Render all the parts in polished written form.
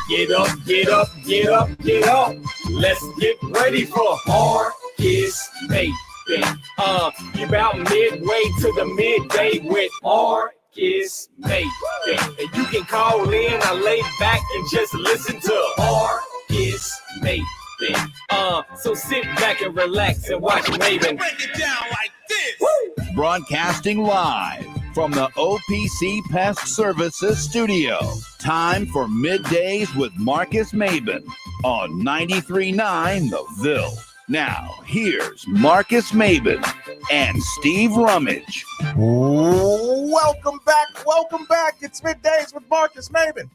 Get up, get up, get up, get up. Let's get ready for Marcus Maven. You about midway to the midday with Marcus Maven. And you can call in, I lay back and just listen to Marcus Maven. So sit back and relax and watch Maven. Break it down like this. Woo! Broadcasting live from the OPC Pest Services studio. Time for Middays with Marcus Maven on 93.9 The Ville. Now, here's Marcus Maven and Steve Rummage. Welcome back. It's Middays with Marcus Maven.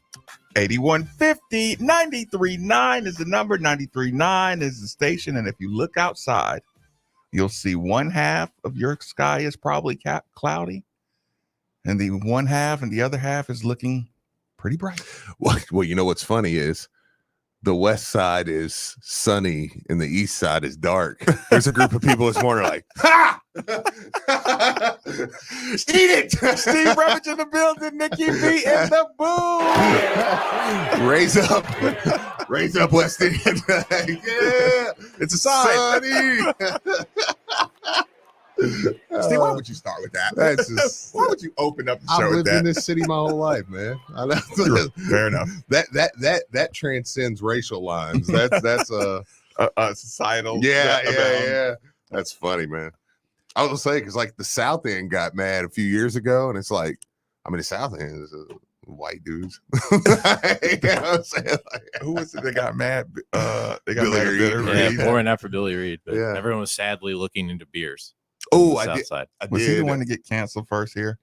8150 93.9 is the number. 93.9 is the station. And if you look outside, you'll see one half of your sky is probably cloudy. And the one half and the other half is looking pretty bright. Well, you know what's funny is the west side is sunny and the east side is dark. There's a group of people this morning like, ha! Eat it! Steve Rummage in the building, Nikki B in the booth. Raise up, West Indian. Yeah, it's a sign. Steve, why would you start with that? That's just, why would you open up the show I've with lived that? in this city my whole life, man. Fair enough. That transcends racial lines. That's a societal. Yeah. That's funny, man. I was gonna say because like the South End got mad a few years ago, and it's like, I mean, the South End is white dudes. You know what I'm saying? Who was it that got mad? They got Billy mad at Reed. Billy Reed. Yeah, pouring after Billy Reed. But Yeah. everyone was sadly looking into beers. Oh, on the I South did. side. I Was he did. the one to get canceled first here?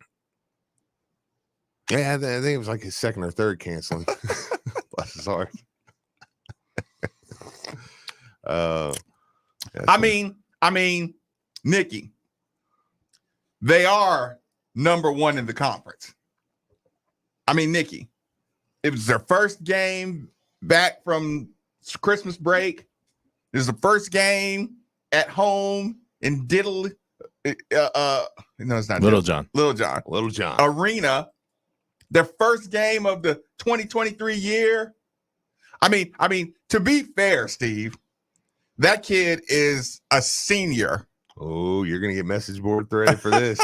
Yeah, I think it was like his second or third canceling. Bless his heart. I mean, Nikki, they are number one in the conference. I mean, Nikki, it was their first game back from Christmas break. It was the first game at home in Diddle. No, it's not Little Diddle. John. Little John. Arena. Their first game of the 2023 year. I mean, to be fair, Steve, that kid is a senior. Oh, you're gonna get message board threaded for this.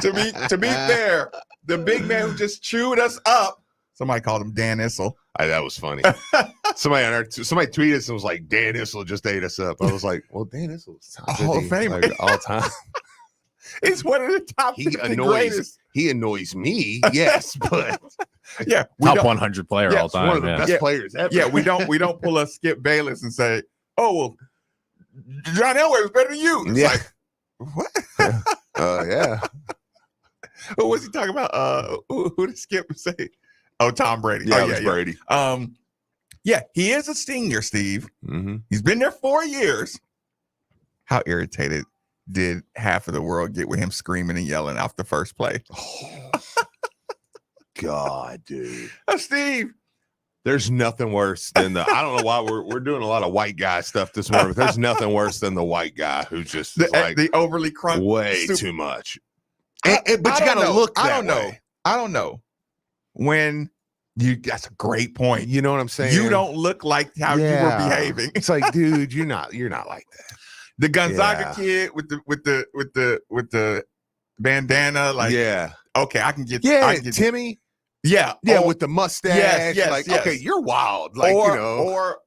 to be fair, the big man who just chewed us up. Somebody called him Dan Issel. That was funny. Somebody tweeted us and was like, Dan Issel just ate us up. I was like, well, Dan Issel's Hall of Famer. like, all time. It's one of the top 50 greatest. He annoys me, yes, but Yeah, Top 100 player Yeah, all it's time. one of the yeah. best players ever. Yeah, we don't pull a Skip Bayless and say, "Oh well, John Elway was better than you." It's Yeah. like, what? Yeah. What was he talking about? Who did Skip say? Oh, Tom Brady. Yeah, Oh, it was Brady. Yeah, he is a senior, Steve. Mm-hmm. He's been there 4 years. How irritated did half of the world get with him screaming and yelling off the first play? Oh, God, dude. Steve. There's nothing worse than I don't know why we're doing a lot of white guy stuff this morning, but there's nothing worse than the white guy who just is like The overly crunk. way too much. But you I got to don't look know. that way. I don't know. That's a great point. You know what I'm saying? You don't look like how you were behaving. It's like, dude, you're not like that. The Gonzaga kid with the bandana, like, yeah, okay, I can get Timmy. Yeah, With the mustache. Yes. Okay, you're wild. Like, or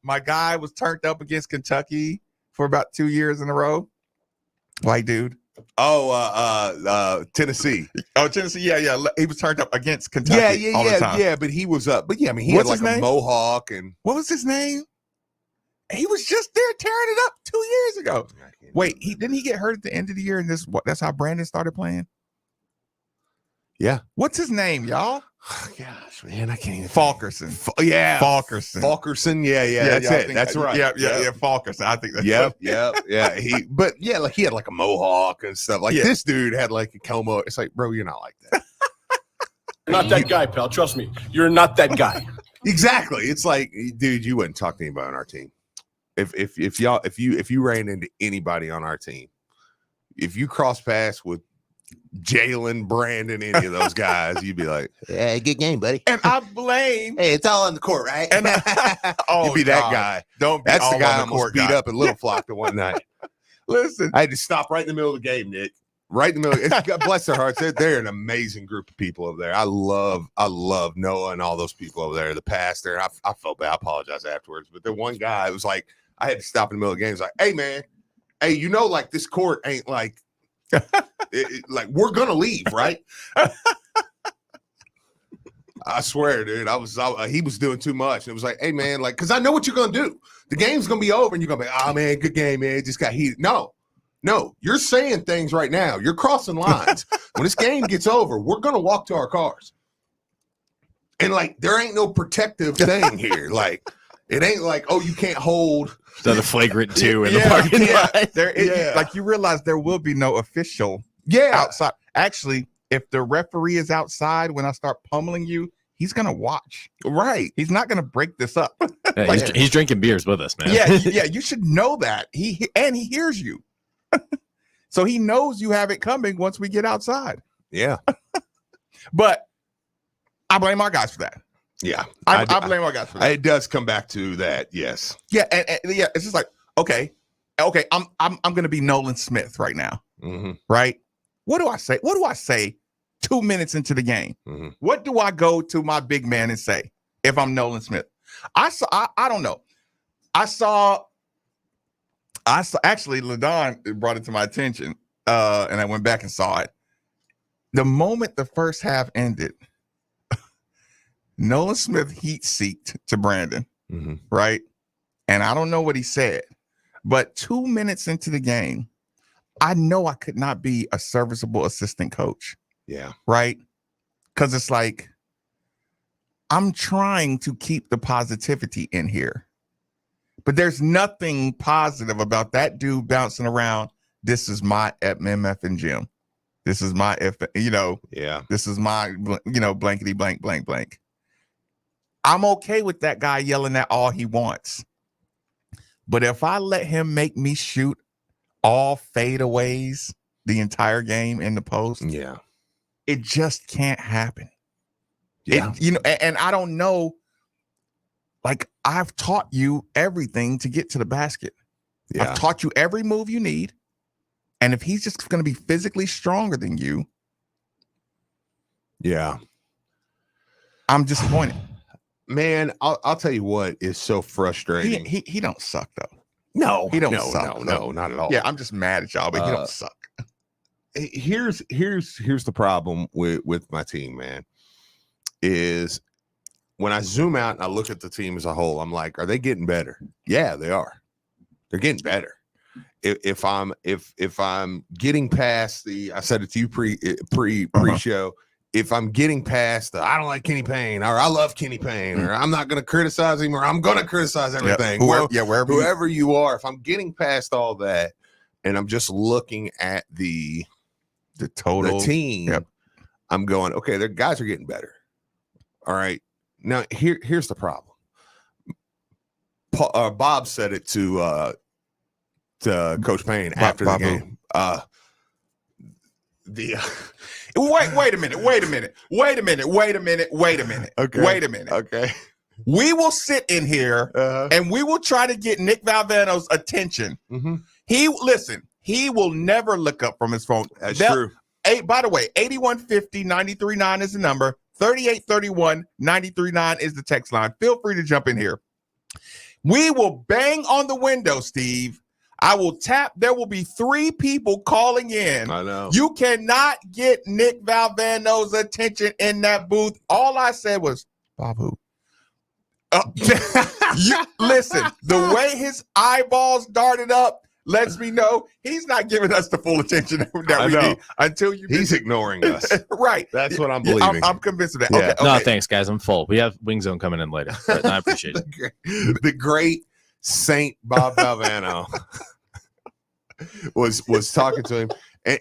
my guy was turned up against Kentucky for about 2 years in a row. White dude. Tennessee. Oh, Tennessee. Yeah. He was turned up against Kentucky. all the time. Yeah. But he was up. But yeah, I mean, he What's had like his a name? mohawk and. What was his name? He was just there tearing it up 2 years ago. Wait, didn't he get hurt at the end of the year? And that's how Brandon started playing. Yeah. What's his name, y'all? Oh, gosh, man, I can't even. Falkerson. Falkerson. Yeah. That's it. That's right. Yeah. Falkerson. I think that's Yep. Yeah. He had like a mohawk and stuff. Like this dude had like a como. It's like, bro, you're not like that. Not that guy, pal. Trust me, you're not that guy. Exactly. It's like, dude, you wouldn't talk to anybody on our team. If you ran into anybody on our team, if you cross paths with Jalen, Brandon, any of those guys, you'd be like, "Hey, good game, buddy." And I blame. Hey, it's all on the court, right? And You'd be that guy. Don't be That's all the guy I on the almost court beat guy. up at Little Flock the one night. Listen, I had to stop right in the middle of the game, Nick. Right in the middle. God bless their hearts. They're an amazing group of people over there. I love Noah and all those people over there. The pastor. I felt bad. I apologize afterwards. But the one guy, it was like I had to stop in the middle of the game. It's like, hey man, hey, like this court ain't like like we're gonna leave, right? I swear, dude. He was doing too much. And it was like, hey man, like, because I know what you're gonna do. The game's gonna be over, and you're gonna be, oh man, good game, man. It just got heated. No, you're saying things right now. You're crossing lines. When this game gets over, we're gonna walk to our cars. And like, there ain't no protective thing here. Like, it ain't like, oh, you can't hold. The flagrant 2 in the parking lot. There is, like, you realize there will be no official outside. Actually, if the referee is outside when I start pummeling you, he's gonna watch. Right. He's not gonna break this up. Yeah, he's drinking beers with us, man. Yeah, you should know that. He hears you. So he knows you have it coming once we get outside. Yeah. But I blame our guys for that. Yeah. I blame our guys for that. It does come back to that, yes. Yeah, and yeah, it's just like, okay, I'm gonna be Nolan Smith right now. Mm-hmm. Right? What do I say 2 minutes into the game? Mm-hmm. What do I go to my big man and say if I'm Nolan Smith? I don't know. I saw actually LaDon brought it to my attention, and I went back and saw it. The moment the first half ended, Nolan Smith heat-seeked to Brandon, right? And I don't know what he said, but 2 minutes into the game, I know I could not be a serviceable assistant coach. Yeah. Right? Because it's like, I'm trying to keep the positivity in here. But there's nothing positive about that dude bouncing around. This is my MF and Jim. This is my this is my blankety blank blank blank. I'm okay with that guy yelling at all he wants. But if I let him make me shoot all fadeaways the entire game in the post, it just can't happen. Yeah. And I don't know. Like, I've taught you everything to get to the basket. Yeah. I've taught you every move you need. And if he's just going to be physically stronger than you, I'm disappointed. Man, I'll tell you what is so frustrating. He don't suck though. No, he don't suck. No, not at all. Yeah, I'm just mad at y'all, but he don't suck. Here's the problem with my team, man, is when I zoom out and I look at the team as a whole, I'm like, are they getting better? Yeah, they are. They're getting better. If I'm getting past I said it to you pre-show, if I'm getting past I don't like Kenny Payne, or I love Kenny Payne, or I'm not going to criticize him, or I'm going to criticize everything. Whoever you are, if I'm getting past all that and I'm just looking at the total team, I'm going, okay, their guys are getting better. All right. Now here's the problem. Bob said it to Coach Payne after the game. Wait a minute. Okay. Wait a minute. Okay. We will sit in here and we will try to get Nick Valvano's attention. Mm-hmm. He will never look up from his phone. That's true. By the way, 8150-939 is the number. 3831-939 is the text line. Feel free to jump in here. We will bang on the window, Steve. I will tap. There will be 3 people calling in. I know. You cannot get Nick Valvano's attention in that booth. All I said was, Bob who? Listen, the way his eyeballs darted up lets me know he's not giving us the full attention that we need until he's ignoring us. Right. That's what I'm believing. I'm convinced of that. Yeah. Okay. No, thanks, guys. I'm full. We have Wing Zone coming in later. But I appreciate it. The great Saint Bob Valvano was talking to him,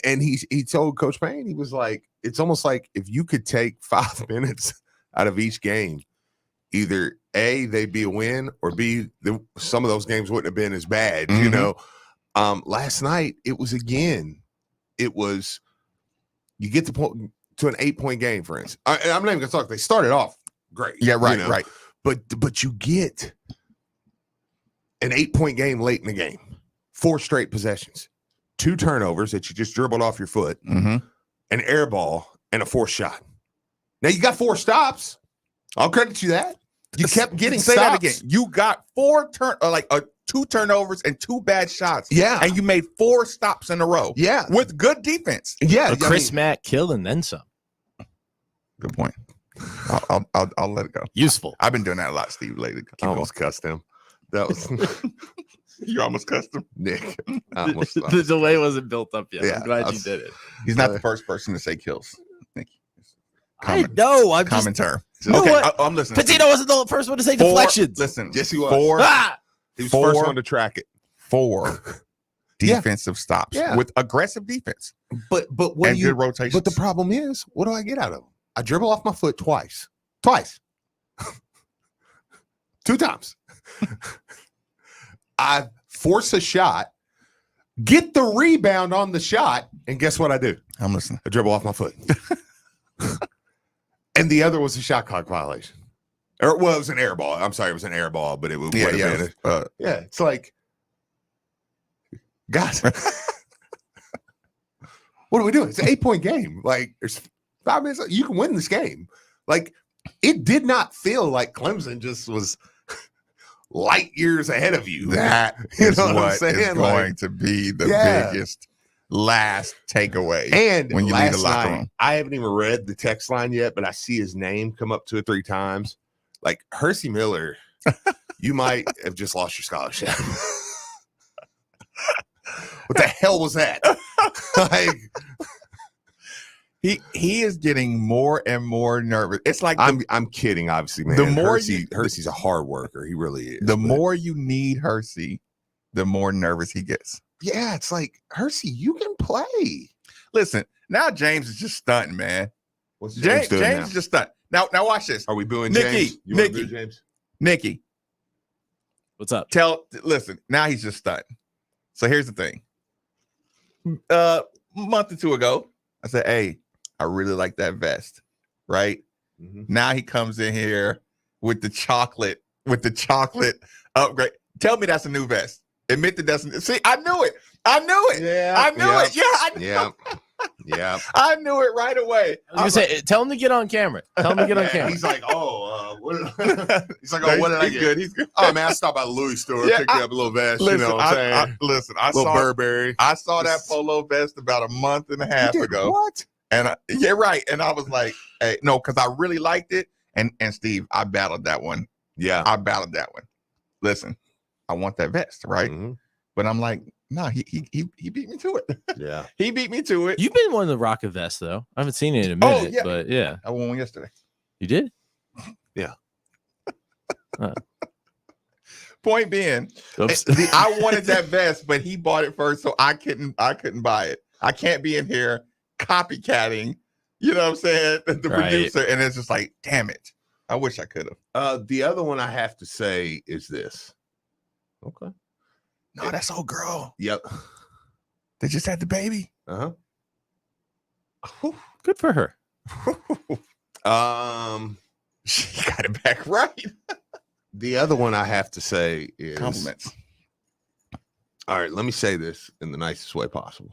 and he told Coach Payne, he was like, it's almost like if you could take 5 minutes out of each game, either A, they'd be a win, or B, some of those games wouldn't have been as bad, Last night, it was You get to an 8-point game, for instance. I'm not even gonna talk. They started off great. Yeah, right, you know? right. But you get an 8-point game late in the game, 4 straight possessions, 2 turnovers that you just dribbled off your foot, Mm-hmm. an air ball, and a 4th shot. Now you got 4 stops. I'll credit you that. You kept getting Say stops. that again. You got 2 turnovers and 2 bad shots. Yeah. And you made 4 stops in a row. Yeah. With good defense. Yeah. A Chris Mack kill and then some. Good point. I'll let it go. Useful. I've been doing that a lot, Steve, lately. I almost cussed him. That was You almost cussed him. Nick. I almost The delay wasn't built up yet. Yeah, I'm glad I you was- did it. He's not the first person to say kills. Thank you. I know. I'm just. Common term. know Okay, what? I'm listening. Patino wasn't the first one to say 4 deflections. Listen, Yes, he was. 4 Ah! He was the first 4 one to track it. 4 Yeah. defensive stops Yeah. with aggressive defense But what and do you good rotations. But the problem is, what do I get out of them? I dribble off my foot twice. 2 times. I force a shot, get the rebound on the shot, and guess what I do? I'm listening. I dribble off my foot. And the other was a shot clock violation. Or, well, it was an air ball. I'm sorry, it was an air ball, but it would have been. Yeah, it's like, guys, what are we doing? It's an 8-point game. Like, there's 5 minutes. You can win this game. Like, it did not feel like Clemson just was light years ahead of you. That You is know what I'm what saying? is Like, going to be the Yeah. biggest last takeaway. And when you leave the last locker night, room. I haven't even read the text line yet, but I see his name come up 2 or 3 times. Like, Hersey Miller, you might have just lost your scholarship. What the hell was that? Like, He is getting more and more nervous. It's like I'm kidding, obviously, man. the more Hersey's a hard worker. He really is. the but- more you need Hersey, the more nervous he gets. yeah, it's like, Hersey, you can play. Listen, now James is just stunting, man. What's James doing now? is just stunting. Now watch this. Are we booing Nikki, James? You wanna Nikki. boo James? Nikki, What's up? listen, now he's just stunting. So here's the thing. Month or 2 ago, I said, hey, I really like that vest, right? Mhm. Now he comes in here with the chocolate upgrade. Tell me that's a new vest. Admit that see, I knew it. I knew it. Yeah, I knew it. Yeah, I knew Yeah. Yeah. I knew it right away. I was gonna say, tell him to get on camera. Tell him to get on Yeah, camera. he's like, he's like, oh, what did I he's get? good. He's good. Oh man, I stopped by the Louis store, Yeah, picked up a little vest. Listen, you know what I'm saying? I little saw Burberry. I saw that polo vest about a month and a half You did ago. what? And yeah, right. And I was like, hey, no, because I really liked it. And Steve, I battled that one. Yeah. I battled that one. Listen, I want that vest, right? Mhm. But I'm like, no, he beat me to it. Yeah. He beat me to it. You've been wanting to rock a vest though. I haven't seen it in a Oh, minute, yeah. but yeah, I won one yesterday. you did. Point being, Oops. I wanted that vest, but he bought it first, so I couldn't buy it. I can't be in here copycatting, you know what I'm saying? The Right. producer, and it's just like, damn it. I wish I could have. The other one I have to say is this. Okay. No, that's old girl. Yep. They just had the baby. Uh-huh. Good for her. She got it back right. The other one I have to say is Compliments. all right, let me say this in the nicest way possible.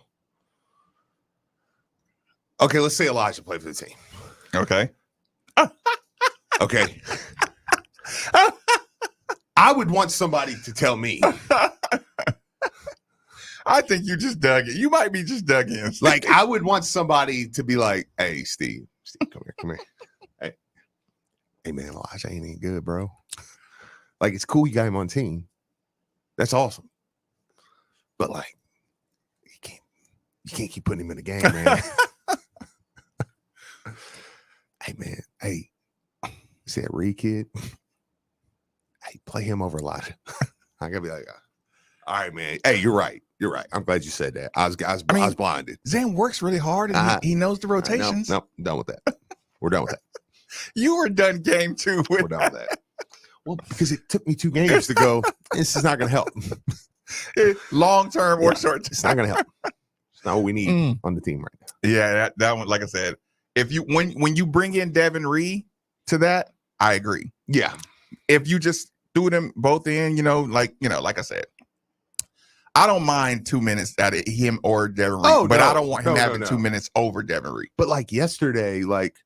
Okay, let's say Elijah played for the team. Okay. Okay. I would want somebody to tell me, I think you just dug it. You might be just dug in. like, I would want somebody to be like, hey, Steve, come here. Hey, man, Elijah ain't any good, bro. Like, it's cool you got him on team. That's awesome. But like, you can't keep putting him in the game, man. Hey, man. Hey, see that Reed kid? Hey, play him over Elijah. I gotta be like, all right, man. Hey, you're right. You're right. I'm glad you said that. I was blinded. Zen works really hard and he knows the rotations. No, done with that. We're done with that. You were done game 2 We're with done with that. Well, because it took me 2 games to go, this is not going to help. long term or Yeah. short term. It's not going to help. It's not what we need on the team right now. Yeah, that one, like I said, if you when you bring in Devin Reed to that, I agree. Yeah. If you just threw them both in, like I said, I don't mind 2 minutes out of him or Devin Reed, but I don't want him having 2 minutes over Devin Reed. But like yesterday, like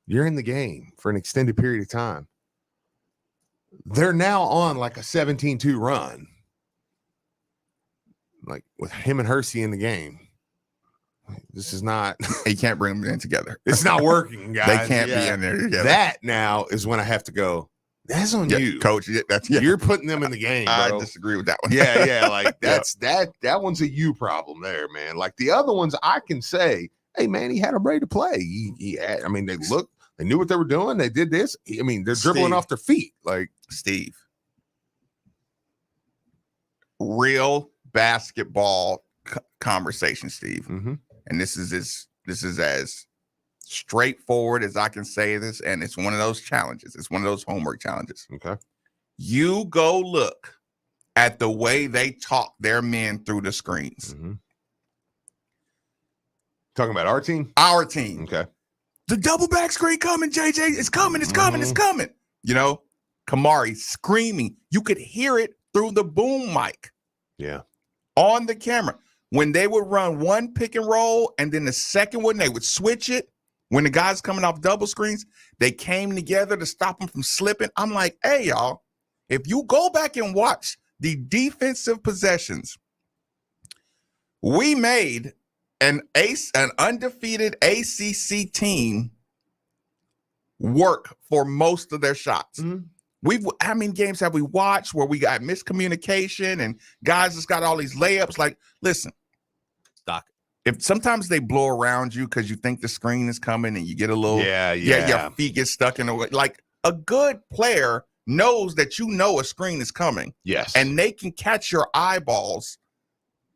you're in the game for an extended period of time. They're now on like a 17-2 run. Like with him and Hersey in the game. This is not. You can't bring them in together. It's not working, guys. They can't be in there together. That now is when I have to go. That's on you, coach. You're putting them in the game. Bro. I disagree with that one. Yeah. Like that's that one's a you problem there, man. Like the other ones, I can say, hey, man, he had them ready to play. He had. I mean, they knew what they were doing. They did this. I mean, they're dribbling off their feet. Like Steve, real basketball conversation, Steve. Mm-hmm. And this is as straightforward as I can say this, and it's one of those challenges. It's one of those homework challenges. Okay. You go look at the way they talk their men through the screens. Mm-hmm. Talking about our team? Our team. Okay. The double back screen coming, JJ. It's coming. It's coming. It's coming. Kamari screaming. You could hear it through the boom mic. Yeah. On the camera. When they would run one pick and roll and then the second one, they would switch it. When the guys coming off double screens, they came together to stop them from slipping. I'm like, hey, y'all, if you go back and watch the defensive possessions, we made an undefeated ACC team work for most of their shots. Mm-hmm. How many games have we watched where we got miscommunication and guys just got all these layups? Like, listen, Doc, if sometimes they blow around you because you think the screen is coming and you get a little, your feet get stuck in the way. Like a good player knows that a screen is coming. Yes. And they can catch your eyeballs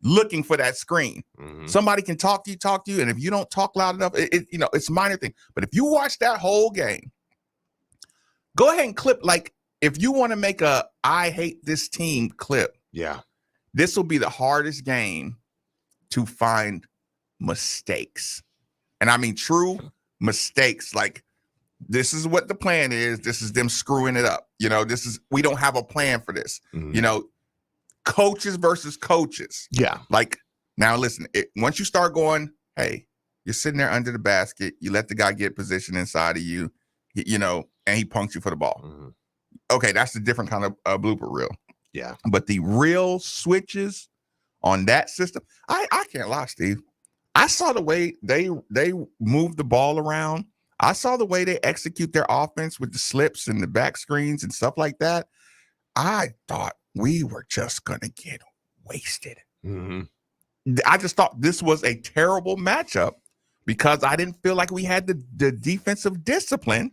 looking for that screen. Mm-hmm. Somebody can talk to you. And if you don't talk loud enough, it's a minor thing. But if you watch that whole game, go ahead and clip, like, if you want to make a I hate this team clip, this will be the hardest game to find mistakes. And I mean true mistakes. Like, this is what the plan is. This is them screwing it up. We don't have a plan for this. Mm-hmm. Coaches versus coaches. Yeah. Like, now listen, once you start hey, you're sitting there under the basket, you let the guy get position inside of you, and he punks you for the ball. Mm-hmm. Okay, that's a different kind of blooper reel. Yeah. But the real switches on that system, I can't lie, Steve. I saw the way they move the ball around. I saw the way they execute their offense with the slips and the back screens and stuff like that. I thought we were just going to get wasted. Mm-hmm. I just thought this was a terrible matchup because I didn't feel like we had the defensive discipline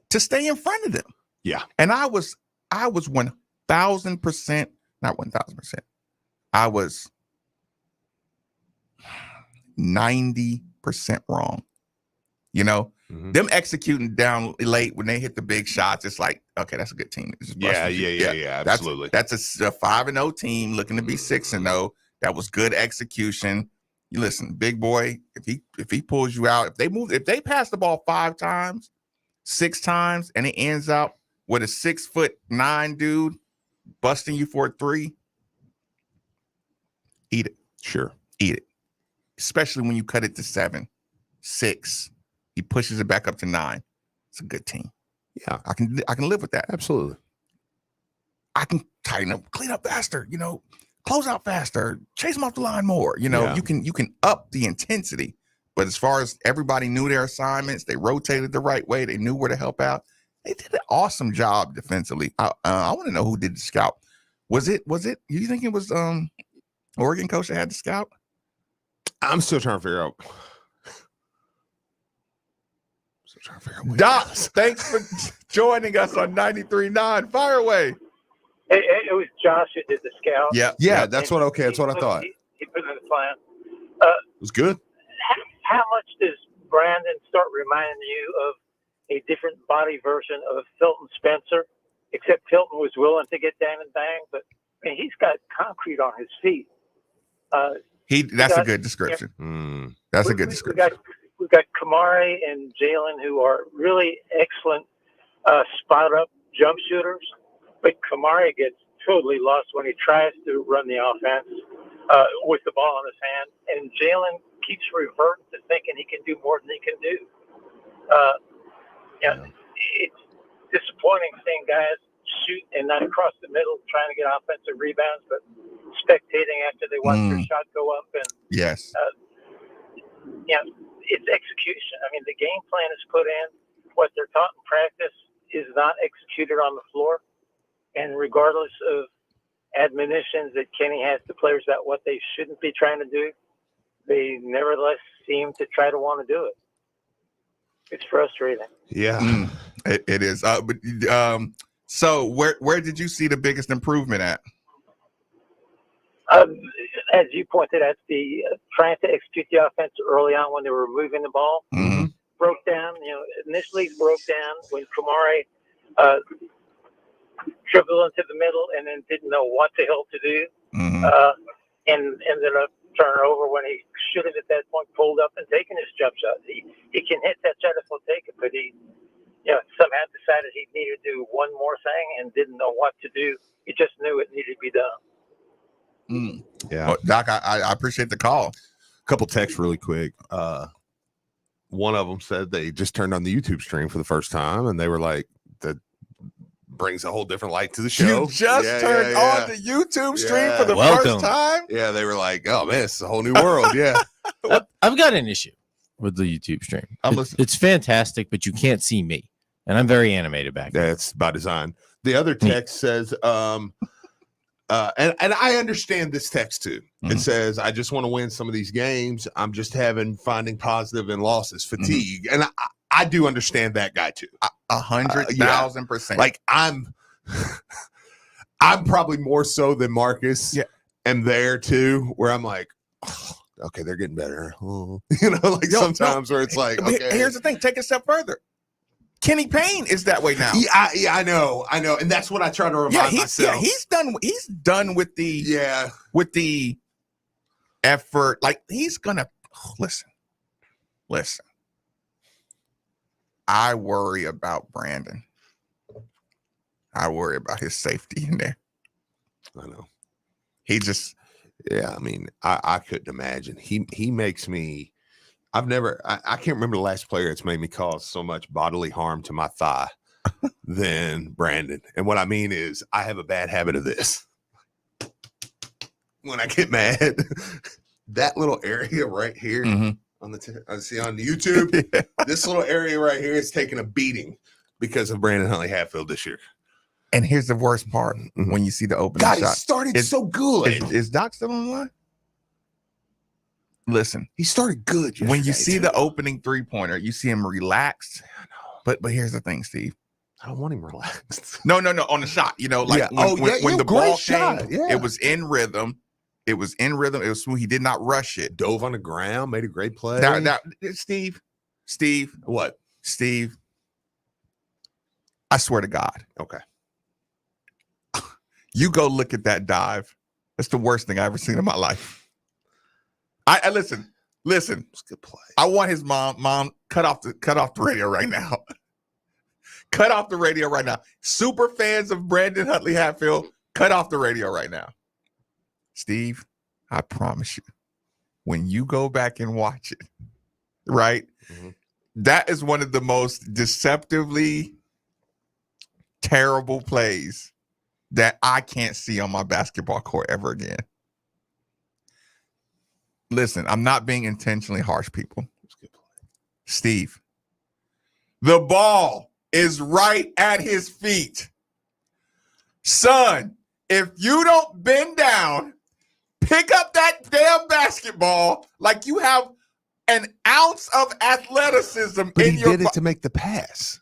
to stay in front of them. Yeah. And I was 1,000%, not 1,000%. I was 90% wrong. Them executing down late when they hit the big shots, it's like, okay, that's a good team. Yeah, absolutely. That's a 5-0 team looking to be 6-0. That was good execution. You listen, big boy, if he pulls you out, if they pass the ball 5 times, 6 times, and it ends up with a 6'9" dude busting you for a 3, eat it. Sure. Eat it. Especially when you cut it to 7, 6. He pushes it back up to 9. It's a good team. Yeah. I can live with that. Absolutely. I can tighten up, clean up faster, close out faster, chase them off the line more. You can up the intensity. But as far as everybody knew their assignments, they rotated the right way. They knew where to help out. They did an awesome job defensively. I want to know who did the scout. Was it? You think it was Oregon coach that had the scout? I'm still trying to figure out. Doc, thanks for joining us on 93.9. Fire away. It was Josh that did the scout. Yeah. That's what I thought. He put in the plan. It was good. How much does Brandon start reminding you of a different body version of Hilton Spencer? Except Hilton was willing to get down and bang, but he's got concrete on his feet. That's a good description. That's a good description. We've got Kamari and Jalen, who are really excellent spot up jump shooters, but Kamari gets totally lost when he tries to run the offense with the ball in his hand, and Jalen keeps reverting to thinking he can do more than he can do. It's disappointing seeing guys shoot and not across the middle trying to get offensive rebounds, but spectating after they watch their shot go up. And Yes. It's execution. I mean, the game plan is put in. What they're taught in practice is not executed on the floor. And regardless of admonitions that Kenny has to players about what they shouldn't be trying to do, they nevertheless seem to try to want to do it. It's frustrating. Yeah, it is. So where did you see the biggest improvement at? As you pointed out, the trying to execute the offense early on when they were moving the ball broke down. Initially broke down when Kamari dribbled into the middle and then didn't know what the hell to do, and ended up turning over when he should have at that point pulled up and taken his jump shot. He can hit that shot if he'll take it, but he somehow decided he needed to do one more thing and didn't know what to do. He just knew it needed to be done. Yeah. Well, Doc, I appreciate the call. A couple texts really quick. One of them said they just turned on the YouTube stream for the first time, and they were like, that brings a whole different light to the show. You just turned on the YouTube stream for the Welcome. first time? Yeah, they were like, oh, man, it's a whole new world. Yeah. I've got an issue with the YouTube stream. I'm listening. It's fantastic, but you can't see me. And I'm very animated back there. That's by design. The other text says, and I understand this text too. It says, I just want to win some of these games. I'm just finding positive in losses, fatigue. And I do understand that guy too. 100,000%. Like I'm probably more so than Marcus. Yeah. Am there too, where I'm like, oh, okay, they're getting better. Oh. Sometimes where it's like, okay. Here's the thing. Take it a step further. Kenny Payne is that way now. Yeah, I know, and that's what I try to remind myself. Yeah, he's done with the effort. Like he's gonna listen. I worry about Brandon. I worry about his safety in there. I know. He just, I mean, I couldn't imagine. He makes me. I can't remember the last player that's made me cause so much bodily harm to my thigh than Brandon. And what I mean is I have a bad habit of this. When I get mad, that little area right here on the on YouTube, this little area right here is taking a beating because of Brandon Huntley-Hatfield this year. And here's the worst part when you see the opening shot. He started so good. Is Doc still on the line? Listen, he started good. When you see the opening 3-pointer, you see him relaxed. I know. But here's the thing, Steve. I don't want him relaxed. No, on the shot. When the ball came, it was in rhythm. It was smooth. He did not rush it. Dove on the ground, made a great play. Now, Steve. What? Steve, I swear to God. Okay. You go look at that dive. That's the worst thing I've ever seen in my life. I listen. It's a good play. I want his mom cut off the radio right now. Cut off the radio right now. Super fans of Brandon Huntley-Hatfield, cut off the radio right now. Steve, I promise you, when you go back and watch it, right? That is one of the most deceptively terrible plays that I can't see on my basketball court ever again. Listen, I'm not being intentionally harsh, people. Steve, the ball is right at his feet. Son, if you don't bend down, pick up that damn basketball like you have an ounce of athleticism but in he your did it to make the pass.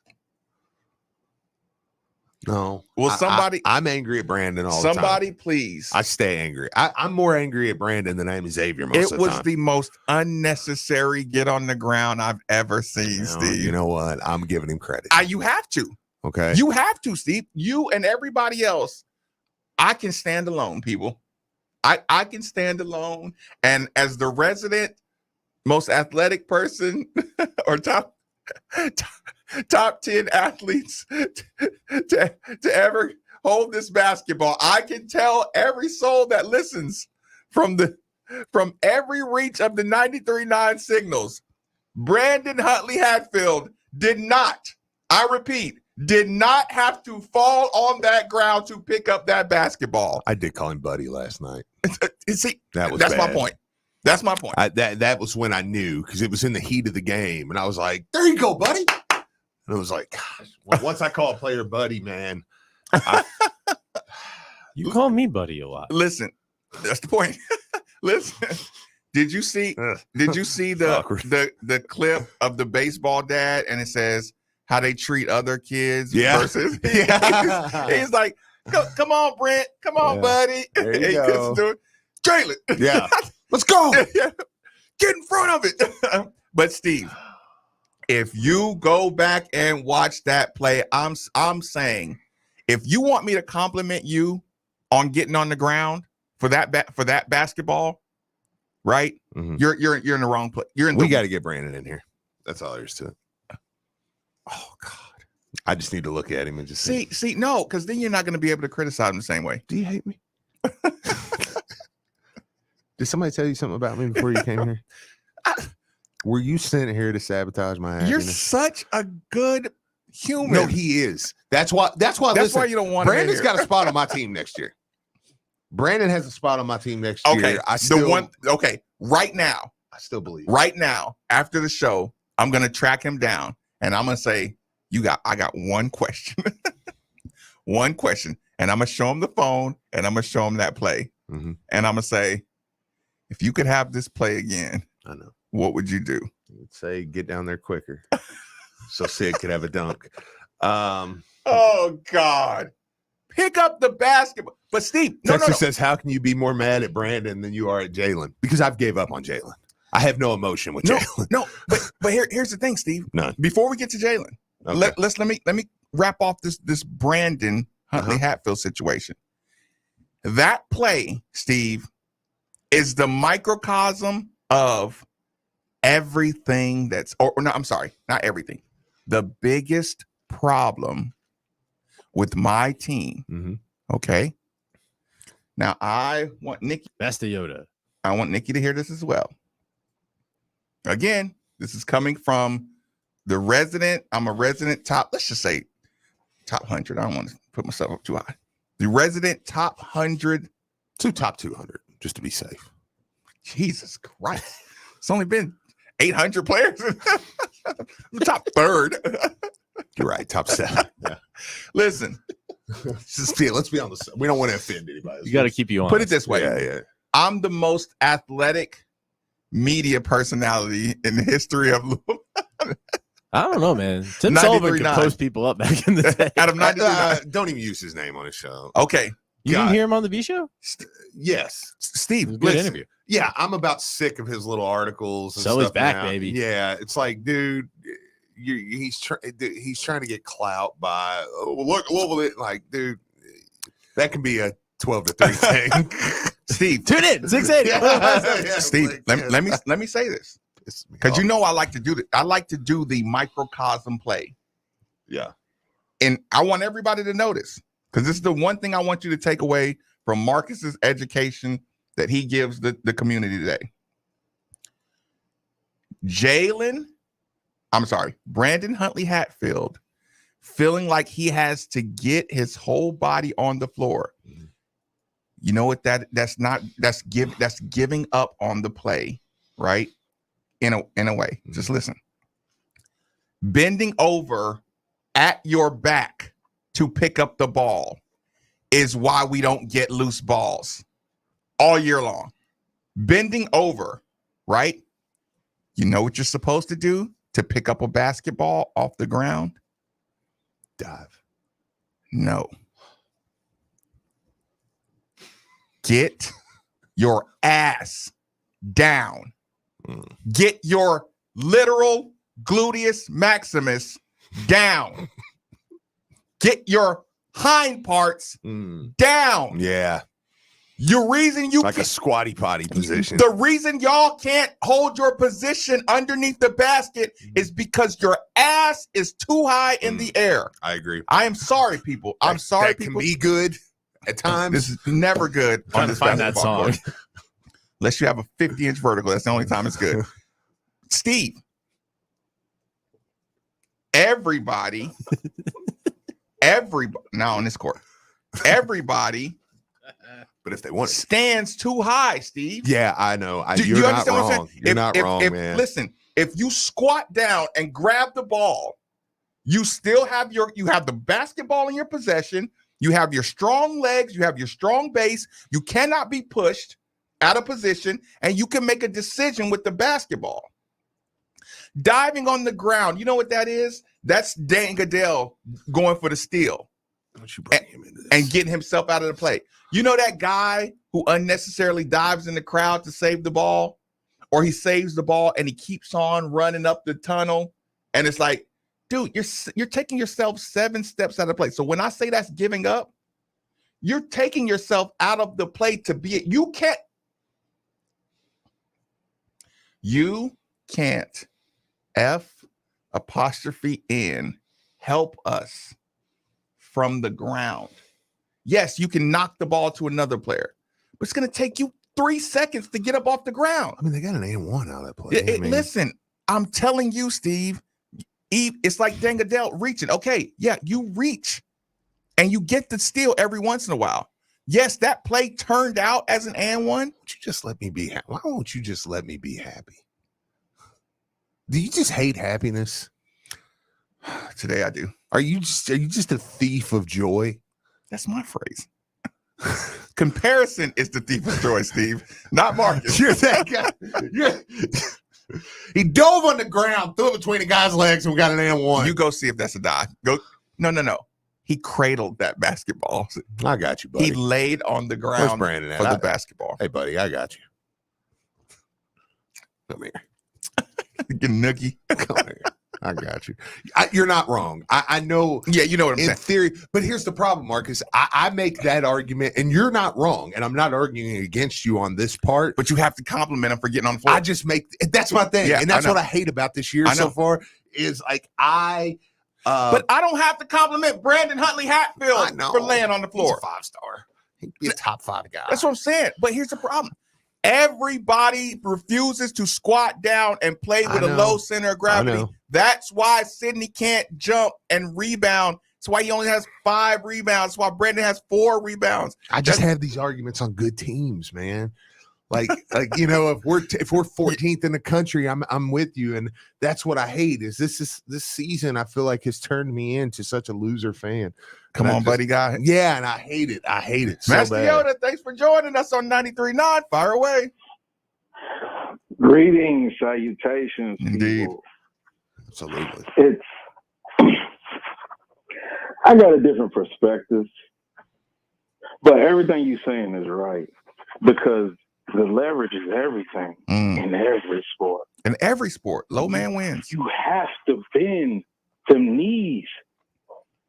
No. Well, somebody. I'm angry at Brandon all the time. Somebody, please. I stay angry. I'm more angry at Brandon than I am Xavier most of the time. It was the most unnecessary get on the ground I've ever seen, Steve. You know what? I'm giving him credit. You have to. Okay. You have to, Steve. You and everybody else. I can stand alone, people. I can stand alone. And as the resident most athletic person or top 10 athletes to ever hold this basketball. I can tell every soul that listens from every reach of the 93.9 signals. Brandon Huntley-Hatfield did not, I repeat, did not have to fall on that ground to pick up that basketball. I did call him buddy last night. See, that's bad. My point. That's my point. That was when I knew, because it was in the heat of the game, and I was like, "There you go, buddy." And I was like, "Gosh." Well, once I call a player buddy, man, You call me buddy a lot. Listen, that's the point. Listen, did you see the clip of the baseball dad, and it says how they treat other kids versus he's like, come on, Brent, come on, buddy. There you go. Jalen. Yeah. Let's go. Get in front of it. But Steve, if you go back and watch that play, I'm saying, if you want me to compliment you on getting on the ground for that basketball, right? Mm-hmm. You're in the wrong place. We got to get Brandon in here. That's all there is to it. Oh God. I just need to look at him and just see, no, because then you're not going to be able to criticize him the same way. Do you hate me? Did somebody tell you something about me before you came here? Were you sent here to sabotage my happiness? You're such a good human. No, he is. That's why you don't want Brandon's got a spot on my team next year. Brandon has a spot on my team next year. Right now. I still believe. Right now, after the show, I'm gonna track him down and I'm gonna say, I got one question. One question. And I'm gonna show him the phone and I'm gonna show him that play. Mm-hmm. And I'm gonna say, if you could have this play again, I know. What would you do? I'd say get down there quicker so Sid could have a dunk. Oh God. Pick up the basketball. But Steve, Texas says, how can you be more mad at Brandon than you are at Jalen? Because I've gave up on Jalen. I have no emotion with Jalen. No, but here's the thing, Steve. None. Before we get to Jalen, okay. let me wrap off this Brandon Huntley-Hatfield situation. That play, Steve, is the microcosm of everything not everything. The biggest problem with my team. Mm-hmm. Okay. Now I want Nikki. Best of Yoda. I want Nikki to hear this as well. Again, this is coming from I'm a resident top, let's just say top 100. I don't want to put myself up too high. The resident top 100 to top 200, just to be safe. Jesus Christ. It's only been 800 players. The top third. You're right. Top 7. Yeah. Listen. Let's be honest. We don't want to offend anybody. You got to keep you on. Put it this way. Yeah. I'm the most athletic media personality in the history of Louisville. I don't know, man. Tim Sullivan could post people up back in the day. Out of 93. Don't even use his name on his show. Okay. You didn't hear him on the B show? Yes. Steve, good interview. Yeah, I'm about sick of his little articles. And so stuff he's back, now. baby. Yeah, it's like, dude, he's trying to get clout by like, dude, that can be a 12 to 3 thing. Steve, tune in 680. Steve, let me say this, because I like to do that. I like to do the microcosm play. Yeah, and I want everybody to notice, because this is the one thing I want you to take away from Marcus's education that he gives the community today. Brandon Huntley-Hatfield feeling like he has to get his whole body on the floor. Mm-hmm. You know what that's giving up on the play, right? In a way. Mm-hmm. Just listen. Bending over at your back to pick up the ball is why we don't get loose balls all year long. Bending over, right? You know what you're supposed to do to pick up a basketball off the ground? Dive. No. Get your ass down. Get your literal gluteus maximus down. Get your hind parts down. Yeah. Your reason you like a squatty potty position. The reason y'all can't hold your position underneath the basket is because your ass is too high in the air. I agree. I am sorry, people. I'm sorry, that people. can be good at times. This is never good on this find that basketball song. court. Unless you have a 50-inch vertical. That's the only time it's good. Steve, everybody, now on this court, everybody but if they want stands too high, Steve. Yeah, I know. You You're not understand what I'm wrong. saying? You're not wrong, man. Listen, if you squat down and grab the ball, you still have the basketball in your possession. You have your strong legs. You have your strong base. You cannot be pushed out of position, and you can make a decision with the basketball. Diving on the ground, you know what that is? That's Dan Goodell going for the steal. Don't you bring him into this? And getting himself out of the play. You know that guy who unnecessarily dives in the crowd to save the ball, or he saves the ball and he keeps on running up the tunnel, and it's like, dude, you're taking yourself 7 steps out of play. So when I say that's giving up, you're taking yourself out of the play to be. You can't F''N help us from the ground. Yes, you can knock the ball to another player, but it's going to take you 3 seconds to get up off the ground. I mean, they got an and-1 out of that play. Listen, I'm telling you, Steve, it's like Dan Goodell reaching. Okay, yeah, you reach and you get the steal every once in a while. Yes, that play turned out as an and-1. Why won't you just let me be happy? Why won't you just let me be happy? Do you just hate happiness? Today I do. Are you just a thief of joy? That's my phrase. Comparison is the thief of joy, Steve, not Marcus. You're that guy. He dove on the ground, threw it between the guy's legs, and we got an and-1. You go see if that's a dive. Go. No. He cradled that basketball. I got you, buddy. He laid on the Where's ground Brandon at? for the basketball. Hey, buddy, I got you. Come here. Get nookie. Come here. I got you. You're not wrong. I know. Yeah, you know what I'm saying. In theory, but here's the problem, Marcus. I make that argument, and you're not wrong, and I'm not arguing against you on this part. But you have to compliment him for getting on the floor. I just make that's my thing, Yeah, and that's I know. what I hate about this year so far. Is like but I don't have to compliment Brandon Huntley-Hatfield for laying on the floor. He's a 5-star. He'd be a top 5 guy. That's what I'm saying. But here's the problem. Everybody refuses to squat down and play with a low center of gravity. That's why Sidney can't jump and rebound. That's why he only has 5 rebounds. That's why Brandon has 4 rebounds. I just have these arguments on good teams, man. Like you know, if we're 14th in the country, I'm with you, and that's what I hate. Is this season? I feel like has turned me into such a loser fan. Come on, buddy guy. Yeah, and I hate it. I hate it so Master bad. Yoda, thanks for joining us on 93.9. Fire away. Greetings, salutations, Indeed. people. Absolutely. I got a different perspective, but everything you're saying is right because the leverage is everything in every sport. In every sport, low man wins. You have to bend them knees.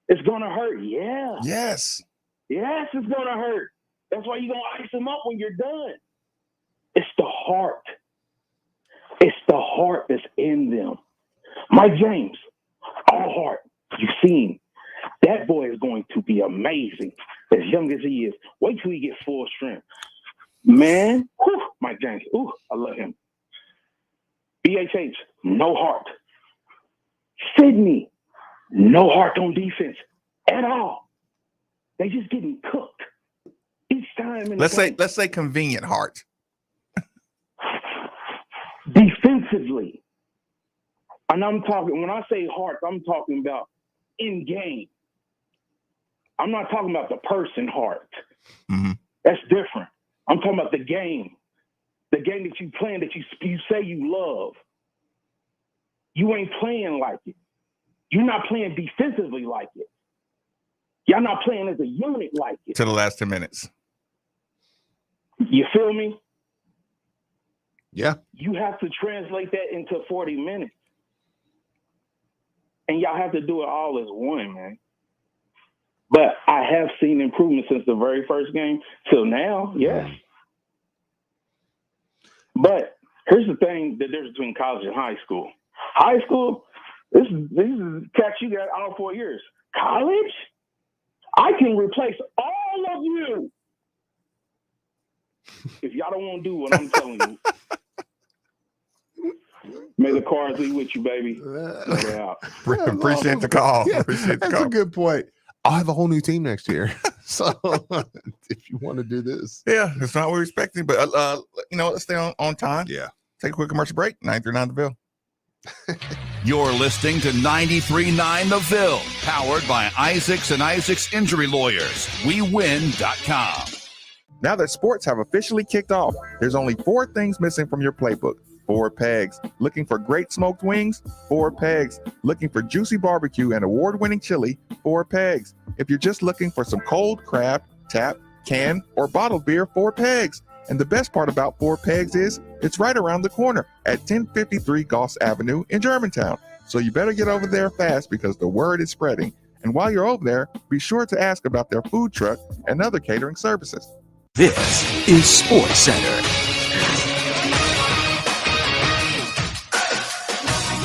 It's gonna hurt, yeah. Yes, it's gonna hurt. That's why you're gonna ice them up when you're done. It's the heart. It's the heart that's in them. Mike James, all heart. You've seen that boy is going to be amazing. As young as he is, wait till he gets full strength. Man, Mike James, I love him. BHH, no heart. Sidney, no heart on defense at all. They just getting cooked each time. Let's say convenient heart. Defensively, and I'm talking. When I say heart, I'm talking about in game. I'm not talking about the person heart. Mm-hmm. That's different. I'm talking about the game that you playing, that you say you love. You ain't playing like it. You're not playing defensively like it. Y'all not playing as a unit like it. To the last 10 minutes. You feel me? Yeah. You have to translate that into 40 minutes. And y'all have to do it all as one, man. But I have seen improvement since the very first game till now, yes. But here's the thing, the difference between college and high school. High school, this is catch you got all 4 years. College, I can replace all of you if y'all don't want to do what I'm telling you. May the cards be with you, baby. Appreciate the call. Yeah, Appreciate the that's call. a good point. I'll have a whole new team next year. So if you want to do this. Yeah, it's not what we're expecting, but let's stay on time. Yeah. Take a quick commercial break. 939 The Ville. You're listening to 93.9 The Ville, powered by Isaacs and Isaacs Injury Lawyers. WeWin.com. Now that sports have officially kicked off, there's only 4 things missing from your playbook. 4 pegs. Looking for great smoked wings? 4 pegs. Looking for juicy barbecue and award-winning chili? 4 pegs. If you're just looking for some cold craft, tap, can, or bottled beer? 4 pegs. And the best part about 4 pegs is it's right around the corner at 1053 Goss Avenue in Germantown. So you better get over there fast because the word is spreading. And while you're over there, be sure to ask about their food truck and other catering services. This is Sports Center.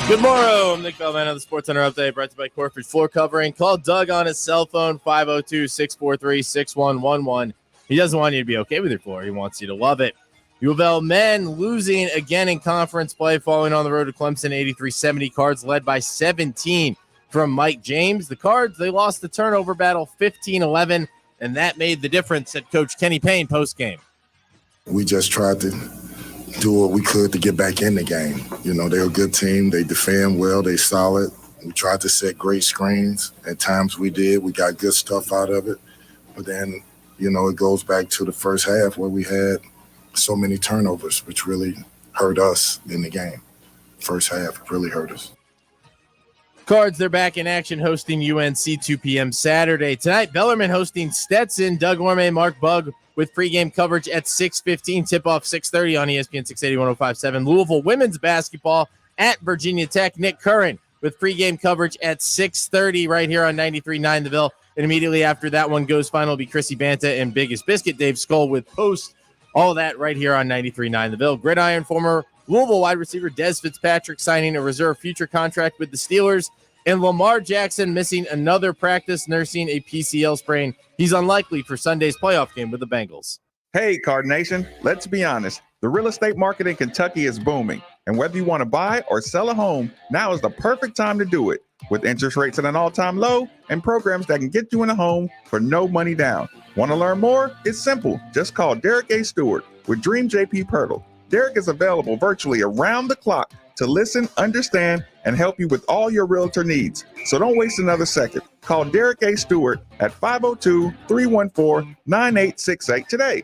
Good morning. I'm Nick Belvin of the Sports Center Update, brought to you by Corporate Floor Covering. Call Doug on his cell phone, 502-643-6111. He doesn't want you to be okay with your floor. He wants you to love it. U of L men losing again in conference play, falling on the road to Clemson, 83-70. Cards led by 17 from Mike James. The Cards, they lost the turnover battle 15-11, and that made the difference, said Coach Kenny Payne postgame. We just tried to do what we could to get back in the game. You know, they're a good team. They defend well. They solid. We tried to set great screens. At times we did. We got good stuff out of it. But then, you know, it goes back to the first half where we had so many turnovers, which really hurt us in the game. First half really hurt us. Cards, they're back in action hosting UNC 2 p.m. Saturday. Tonight, Bellarmine hosting Stetson. Doug Orme, Mark Bug with pregame coverage at 6:15. Tip-off 6:30 on ESPN 680-1057. Louisville women's basketball at Virginia Tech. Nick Curran with pregame coverage at 6:30 right here on 93.9 The Ville. And immediately after that one goes final will be Chrissy Banta and Biggest Biscuit. Dave Skull with post. All that right here on 93.9 The Ville. Gridiron former Louisville wide receiver Des Fitzpatrick signing a reserve future contract with the Steelers. And Lamar Jackson missing another practice, nursing a PCL sprain. He's unlikely for Sunday's playoff game with the Bengals. Hey, Card Nation, let's be honest. The real estate market in Kentucky is booming. And whether you want to buy or sell a home, now is the perfect time to do it. With interest rates at an all-time low and programs that can get you in a home for no money down. Want to learn more? It's simple. Just call Derek A. Stewart with Dream JP Pirtle. Derek is available virtually around the clock to listen, understand, and help you with all your realtor needs. So don't waste another second. Call Derek A. Stewart at 502-314-9868 today.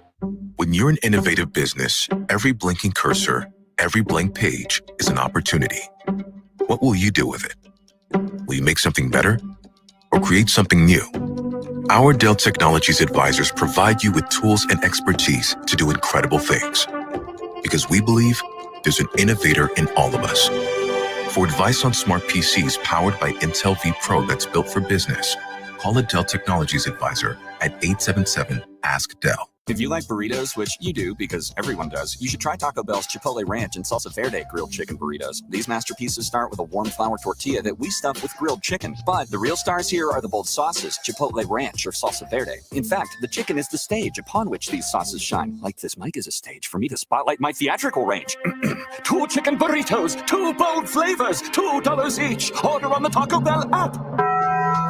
When you're an innovative business, every blinking cursor, every blank page is an opportunity. What will you do with it? Will you make something better or create something new? Our Dell Technologies advisors provide you with tools and expertise to do incredible things. Because we believe there's an innovator in all of us. For advice on smart PCs powered by Intel V Pro that's built for business, call a Dell Technologies advisor at 877-ASK-DELL. If you like burritos, which you do because everyone does, you should try Taco Bell's Chipotle Ranch and Salsa Verde grilled chicken burritos. These masterpieces start with a warm flour tortilla that we stuff with grilled chicken. But the real stars here are the bold sauces, Chipotle Ranch or Salsa Verde. In fact, the chicken is the stage upon which these sauces shine. Like this mic is a stage for me to spotlight my theatrical range. 2 chicken burritos, 2 bold flavors, $2 each. Order on the Taco Bell app.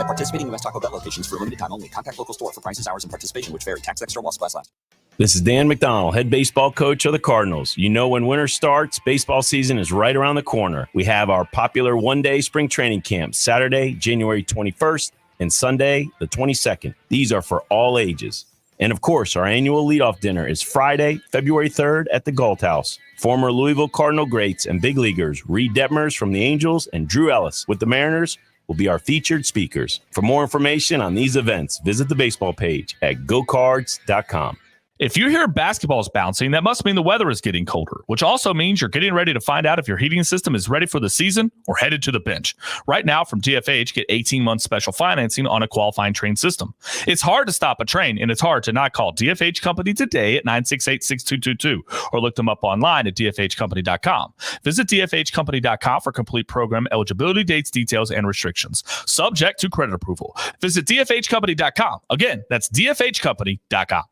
At participating U.S. Taco Bell locations for a limited time only. Contact local store for prices, hours, and participation which vary. Tax extra while supplies last. This is Dan McDonald, head baseball coach of the Cardinals. You know when winter starts, baseball season is right around the corner. We have our popular one-day spring training camp, Saturday, January 21st, and Sunday, the 22nd. These are for all ages. And, of course, our annual leadoff dinner is Friday, February 3rd at the Galt House. Former Louisville Cardinal greats and big leaguers Reed Detmers from the Angels and Drew Ellis with the Mariners will be our featured speakers. For more information on these events, visit the baseball page at gocards.com. If you hear basketball is bouncing, that must mean the weather is getting colder, which also means you're getting ready to find out if your heating system is ready for the season or headed to the bench. Right now from DFH, get 18 months special financing on a qualifying train system. It's hard to stop a train, and it's hard to not call DFH Company today at 968-6222 or look them up online at dfhcompany.com. Visit dfhcompany.com for complete program eligibility, dates, details, and restrictions. Subject to credit approval. Visit dfhcompany.com. Again, that's dfhcompany.com.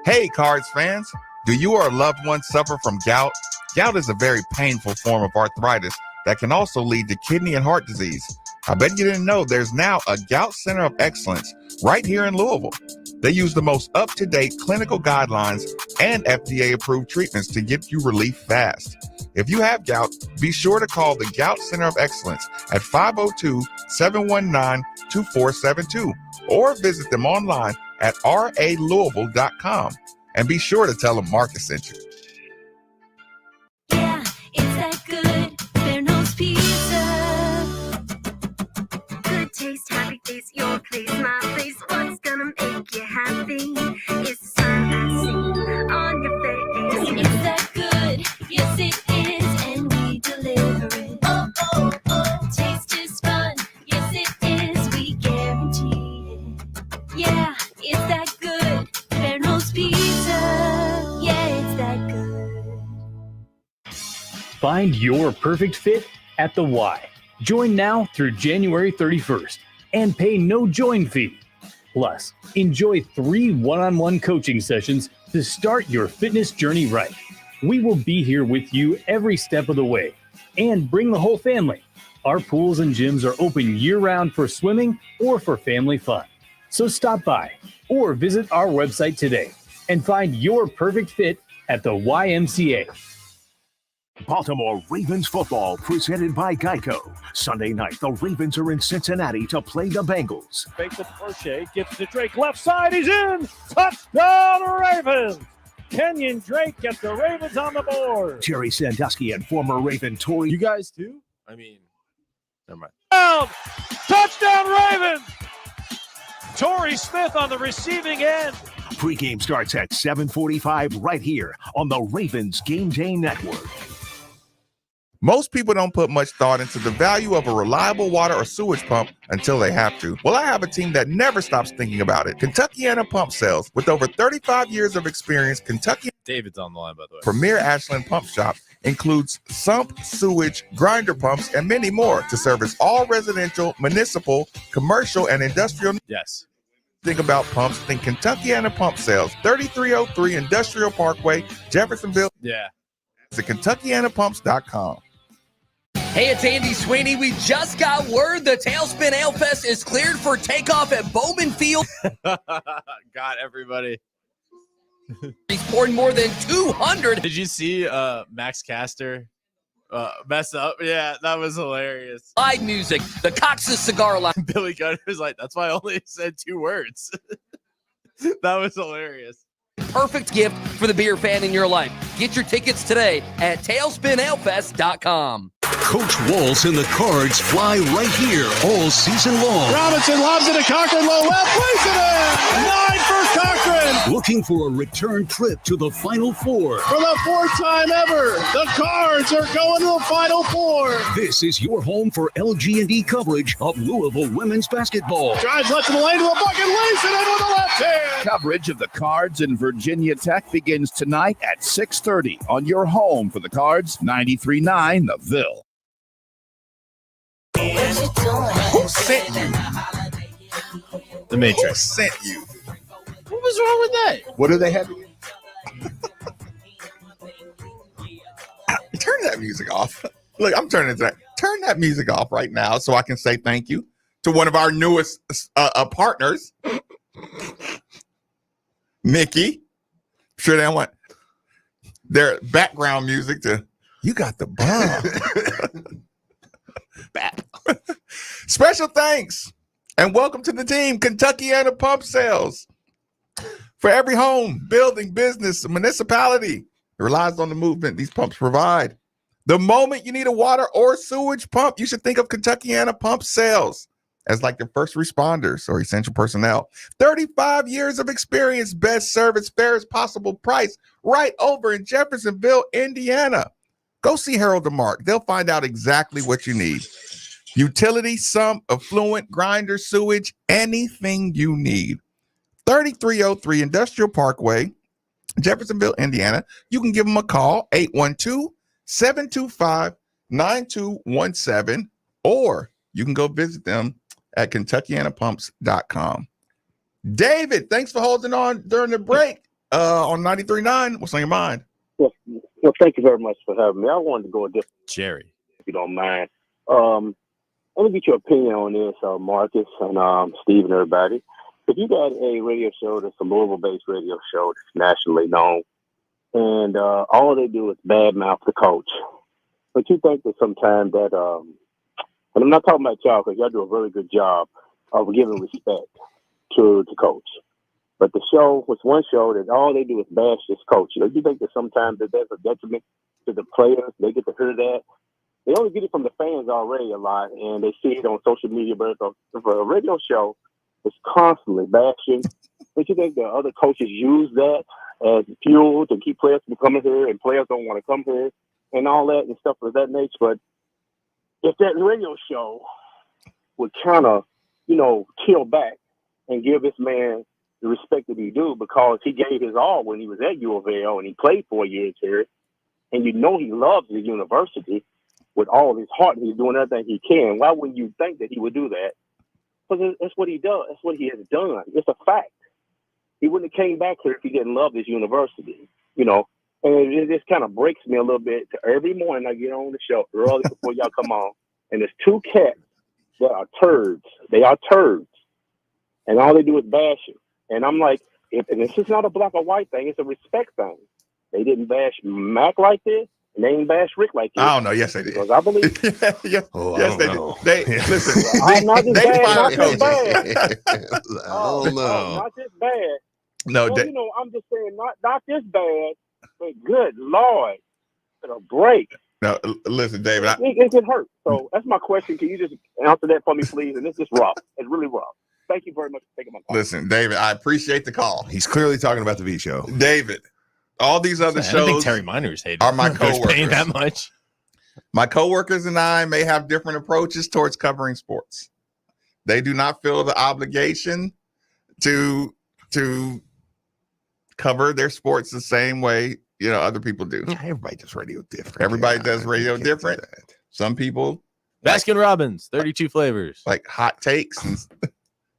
Hey, Cards fans, do you or a loved one suffer from gout? Gout is a very painful form of arthritis that can also lead to kidney and heart disease. I bet you didn't know there's now a Gout Center of Excellence right here in Louisville. They use the most up-to-date clinical guidelines and FDA-approved treatments to get you relief fast. If you have gout, be sure to call the Gout Center of Excellence at 502-719-2472 or visit them online at ralouisville.com, and be sure to tell them Marcus sent you. Yeah, it's that good Verno's Pizza. Good taste, happy face, your place, my place. What's gonna make you happy? It's the smile I see on your face. It's that good, yes it is, and we deliver it. Oh, oh, oh, taste is fun, yes it is, we guarantee it. Yeah. It's that good, Verno's Pizza. Yeah, it's that good. Find your perfect fit at the Y. Join now through January 31st and pay no join fee. Plus, enjoy 3 one-on-one coaching sessions to start your fitness journey right. We will be here with you every step of the way and bring the whole family. Our pools and gyms are open year-round for swimming or for family fun. So stop by or visit our website today and find your perfect fit at the YMCA. Baltimore Ravens football presented by Geico. Sunday night, the Ravens are in Cincinnati to play the Bengals. Fake the crochet, gets to Drake, left side, he's in! Touchdown Ravens! Kenyon Drake gets the Ravens on the board. Jerry Sandusky and former Raven Torrey. You guys too? I mean, never mind. Touchdown Ravens! Torrey Smith on the receiving end. Pre-game starts at 7:45 right here on the Ravens Game Day Network. Most people don't put much thought into the value of a reliable water or sewage pump until they have to. Well, I have a team that never stops thinking about it. Kentuckiana Pump Sales. With over 35 years of experience, Kentucky David's on the line, by the way. Premier Ashland Pump Shop includes sump, sewage, grinder pumps, and many more to service all residential, municipal, commercial, and industrial. Yes. Think about pumps, think Kentuckiana Pump Sales, 3303 Industrial Parkway, Jeffersonville. Yeah. It's at KentuckianaPumps.com. Hey, it's Andy Sweeney. We just got word the Tailspin Ale Fest is cleared for takeoff at Bowman Field. Got everybody. He's pouring more than 200. Did you see Max Caster mess up? Yeah, that was hilarious. Live music, the Cox's Cigar Lounge. Billy Gunner was like, that's why I only said 2 words. That was hilarious. Perfect gift for the beer fan in your life. Get your tickets today at tailspinalefest.com. Coach Walls and the Cards fly right here all season long. Robinson lobs it to Cochran, low left, plays it in! 9 for Cochran! Looking for a return trip to the Final Four. For the 4th time ever, the Cards are going to the Final Four. This is your home for LG&E coverage of Louisville women's basketball. Drives left to the lane to the bucket, lays it in with the left hand. Coverage of the Cards and Virginia Tech begins tonight at 6:30 on your home for the Cards, 93.9 The Ville. Who sent you? The Matrix. Who sent you? What was wrong with that? What do they have? Turn that music off. Look, I'm turning that. Turn that music off right now so I can say thank you to one of our newest partners, Mickey. Sure they want their background music to. You got the bomb. Back. Special thanks and welcome to the team, Kentuckiana Pump Sales. For every home, building, business, municipality that relies on the movement these pumps provide. The moment you need a water or sewage pump, you should think of Kentuckiana Pump Sales. as like the first responders or essential personnel. 35 years of experience, best service, fairest possible price, right over in Jeffersonville, Indiana. Go see Harold and Mark. They'll find out exactly what you need. Utility, sump, affluent, grinder, sewage, anything you need. 3303 Industrial Parkway, Jeffersonville, Indiana. You can give them a call, 812-725-9217, or you can go visit them at KentuckianaPumps.com. David, thanks for holding on during the break on 93.9. What's on your mind? Well, thank you very much for having me. I wanted to go a different Jerry, if you don't mind. Let me get your opinion on this, Marcus and Steve and everybody. If you got a radio show that's a Louisville-based radio show that's nationally known, and all they do is badmouth the coach, but you think that sometimes that, and I'm not talking about y'all because y'all do a very good job of giving respect to the coach, but the show was one show that all they do is bash this coach. You think that sometimes that that's a detriment to the players? They get to hear that. They only get it from the fans already a lot, and they see it on social media, but for a radio show, it's constantly bashing. Don't you think that other coaches use that as fuel to keep players from coming here, and players don't want to come here and all that and stuff of that nature? But if that radio show would kind of, kill back and give this man the respect that he do, because he gave his all when he was at U of L and he played 4 years here, and he loves the university with all his heart, and he's doing everything he can. Why wouldn't you think that he would do that? Because that's what he does. That's what he has done. It's a fact. He wouldn't have came back here if he didn't love this university, And it just kind of breaks me a little bit. Every morning I get on the show early before y'all come on, and there's two cats that are turds. They are turds. And all they do is bash you. And I'm like, and this is not a black or white thing. It's a respect thing. They didn't bash Mac like this. And they ain't bash Rick like this. I don't know. Yes, they did. Because I believe. Yes, they did. Listen. Not this bad. Not this bad. Oh, no. Not this bad. No, I'm just saying, not this bad. But good Lord, it's a break. No, listen, David. It can hurt. So that's my question. Can you just answer that for me, please? And this is rough. It's really rough. Thank you very much for taking my call. Listen, David, I appreciate the call. He's clearly talking about the V show. David, all these other I think shows Terry Miners are my coworkers. paying that much. My coworkers and I may have different approaches towards covering sports. They do not feel the obligation to cover their sports the same way other people do. Everybody does radio different. Everybody does radio different. Some people Baskin Robbins, 32 flavors, like hot takes, and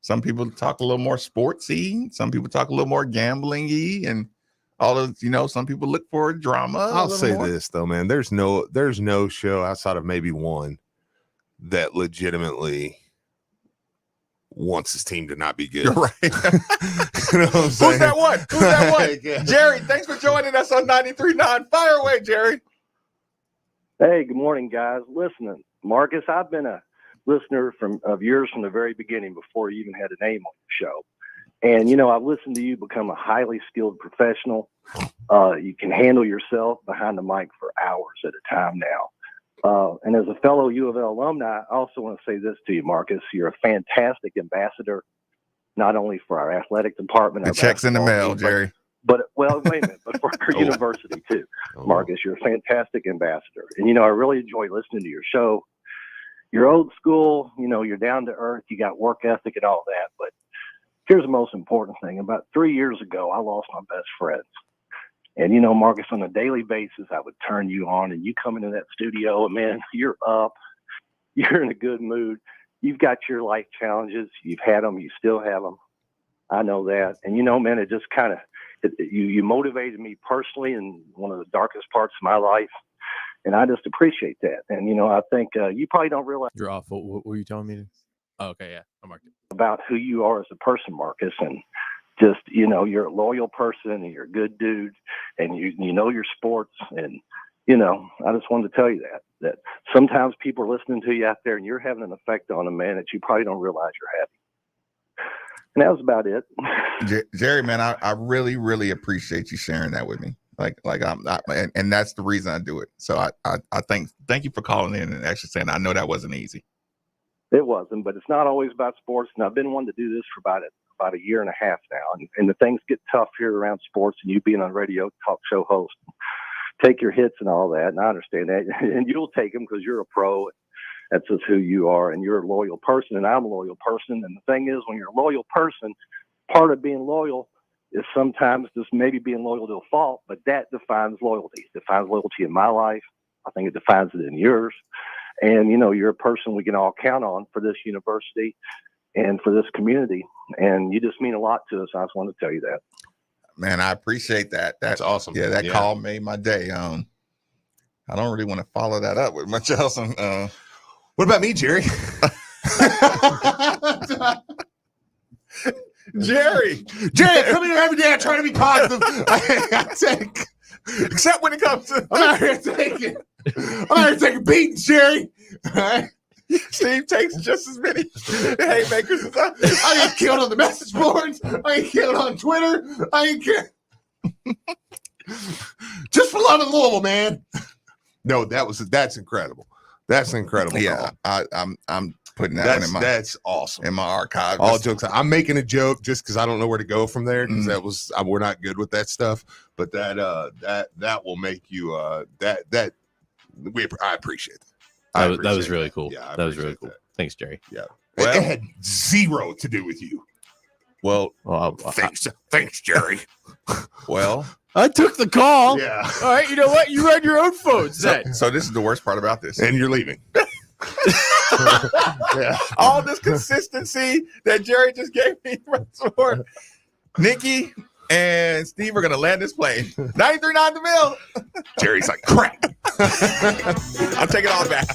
some people talk a little more sportsy. Some people talk a little more gambling-y, and all of some people look for drama. I'll say this though, man. There's no show outside of maybe one that legitimately wants his team to not be good. You're right. You know what I'm saying? Who's that one? Who's that one? Jerry, thanks for joining us on 93.9. Fire away, Jerry. Hey, good morning, guys. Listening, Marcus, I've been a listener of yours from the very beginning before you even had a name on the show. And, I've listened to you become a highly skilled professional. You can handle yourself behind the mic for hours at a time now. And as a fellow U of L alumni, I also want to say this to you, Marcus. You're a fantastic ambassador, not only for our athletic department. The check's in the mail, Jerry. But wait a minute, but for our university too, Marcus. You're a fantastic ambassador. And, I really enjoy listening to your show. You're old school, you're down to earth. You got work ethic and all that. But here's the most important thing. About 3 years ago, I lost my best friends. And, Marcus, on a daily basis, I would turn you on and you come into that studio and, man, you're up. You're in a good mood. You've got your life challenges. You've had them. You still have them. I know that. And, man, it just kind of, you motivated me personally in one of the darkest parts of my life. And I just appreciate that. And, I think you probably don't realize. You're off. What were you telling me? Oh, okay, yeah. I marked it. About who you are as a person, Marcus. And just, you're a loyal person and you're a good dude and you know your sports. And, I just wanted to tell you that sometimes people are listening to you out there and you're having an effect on them, man, that you probably don't realize you're having. And that was about it. Jerry, man, I really, really appreciate you sharing that with me. And that's the reason I do it. So I thank you for calling in and actually saying, I know that wasn't easy. It wasn't, but it's not always about sports. And I've been wanting to do this for about a year and a half now. And the things get tough here around sports, and you being on radio, talk show host, take your hits and all that. And I understand that. And you'll take them because you're a pro. That's just who you are. And you're a loyal person, and I'm a loyal person. And the thing is, when you're a loyal person, part of being loyal is sometimes just maybe being loyal to a fault, but that defines loyalty. It defines loyalty in my life. I think it defines it in yours. And, you're a person we can all count on for this university and for this community. And you just mean a lot to us. I just wanted to tell you that. Man, I appreciate that. That's awesome. Yeah, that call made my day. I don't really want to follow that up with much else. What about me, Jerry? Jerry, I come here every day. I try to be positive. I take, except when it comes to I'm out here taking beatings, Jerry. All right. Steve takes just as many haymakers as I get killed on the message boards. I get killed on Twitter. I get killed. Just for loving Louisville, man. No, that's incredible. That's incredible. Yeah, I'm putting that one in that's awesome in my archive. All jokes. I'm making a joke just because I don't know where to go from there because we're not good with that stuff. But that will make you I appreciate that. That was really cool. Yeah, that was really cool. Thanks, Jerry. Yeah, well, it had zero to do with you. Well, thanks, Jerry. Well, I took the call. Yeah. All right. You know what? You read your own phone set. So this is the worst part about this. And you're leaving. Yeah. All this consistency that Jerry just gave me for Nikki and Steve are going to land this plane. 93.9 The Mill. Jerry's like, crap. I'm taking all back.